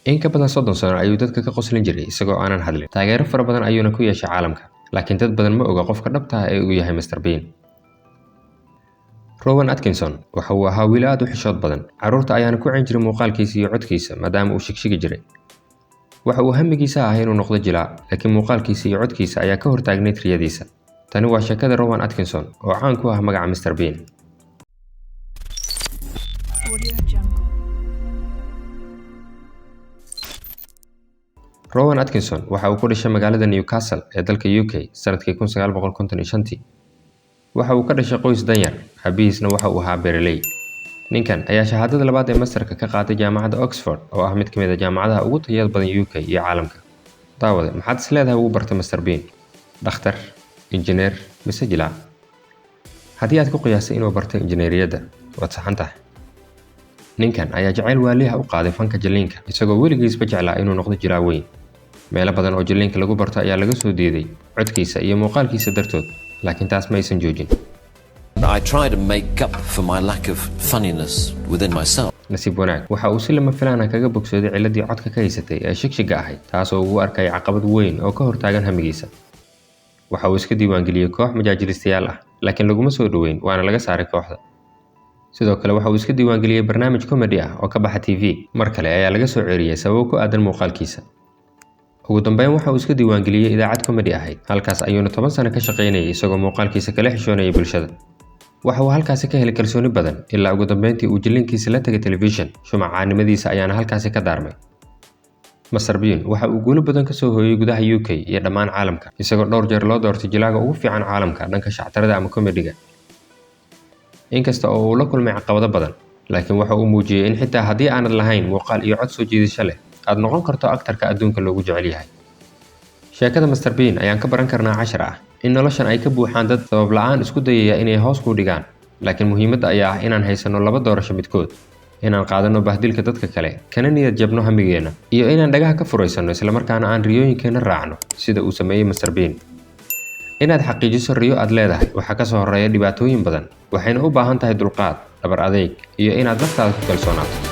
in ka badan 30 sano ayuu dadka ka qoslin jiray isagoo aanan hadlin. Taageero fara badan ayuuna ku yeeshay caalamka, laakiin dad badan ma oga qofka dhabta ah ee uu yahay Mr Bean. Rowan Atkinson waxa uu ahaa wiil aad u xishood badan. Carruurta ayaana ku cin jiray muuqaalkiisa iyo codkiisa maadaama uu shigshigi jiray. Waxa uu hamigiisa ahaa inuu noqdo jilaa, laakiin muuqaalkiisa iyo codkiisa ayaa ka hortaagnay riyadiisa. Tani waa sheekada Rowan Atkinson oo caan ku ah magaca Mr Bean. Rowan Atkinson waxa uu ku dhashay magaalada Newcastle ee dalka UK sanadkii 1955. Waxa uu ka dhashay qoys danyar, aabihiisna waxa uu ahaa beeraley. Ninkan ayaa shahaadada labaad ee masterka ka qaatay jaamacadda Oxford oo ah mid ka mid ah jaamacadaha ugu tayada badan UK iyo caalamka. Daawade, maxaad is leedahay uu bartay Mr Bean? Dhakhtar, injineer, mise jilaa? Haddii aad ku qiyaasay inuu bartay injineeriyadda, waad saxan tahay. Ninkan ayaa jacayl waaliha u qaaday fanka jilliinka isagoo weligiisba jeclaa inuu noqdo jilaa weyn. Meelo badan oo jilliinka lagu barto ayaa laga soo diiday codkiisa iyo muuqaalkiisa dartood, laakiin taas ma aysan joojin. I try to make up for my lack of funniness within myself. Nasiib wanaag waxa uu si lama filaan ah kaga bogsooday ciladii codka ka haysatay ee shigshiga ahayd, taas oo uu arkay caqabad weyn oo ka hortaagan hamigiisa. Waxa uu iska diiwaangeliyay koox majaajilistayaal ah, laakiin laguma soo dhaweyn waana laga saaray kooxda. Sidoo kale waxa uu iska diiwaangeliyay barnaamij comedy ah oo ka baxa TV. Mar kale ayaa laga soo ceeriyay sabab ku aadan muuqaalkiisa. Ugu dambeyn waxa uu iska diiwaangeliyay idaacad comedy ahayd. Halkaas ayuuna 10 sano ka shaqeynayay isagoo muuqaalkiisa kala xishoonayay bulshada. Waxa uu halkaas ka helay kalsooni badan ilaa ugu dambeyntii uu jilliinkiisa la tagay television. Shumacaanimadiisa ayaana halkaas ka daarmay. Mr Bean waxa uu guulo badan ka soo hooyay gudaha UK iyo dhammaan caalamka, isagoo dhowr jeer loo doortay jilaaga ugu fiican caalamka dhanka shactarada ama comedy-ga. Inkasta oo uu la kulmay caqabado badan, laakiin waxa uu muujiyay in xitaa haddii aanad lahayn muuqaal iyo cod soo jiidasho leh, aad noqon karto aktarka adduunka loogu jecel yahay. Sheekada Mr Bean ayaan ka baran karnaa 10 ah in noloshan ay ka buuxaan dad sabab la'aan isku dayaya inay hoos ku dhigaan, laakiin muhiimadda ayaa ah inaan haysano laba doorasho midkood, inaan qaadano bahdilka dadka kale kana niyad jabno hamigeena, iyo inaan dhagaha ka furaysano isla markaana aan riyooyinkeena raacno sida uu sameeyay Mr Bean. Inaad xaqiijiso riyo aad leedahay waxa ka soo horeeya dhibaatooyin badan, waxayna u baahan tahay dulqaad, dhabar adeeg iyo inaad naftaada ku kalsoonaato.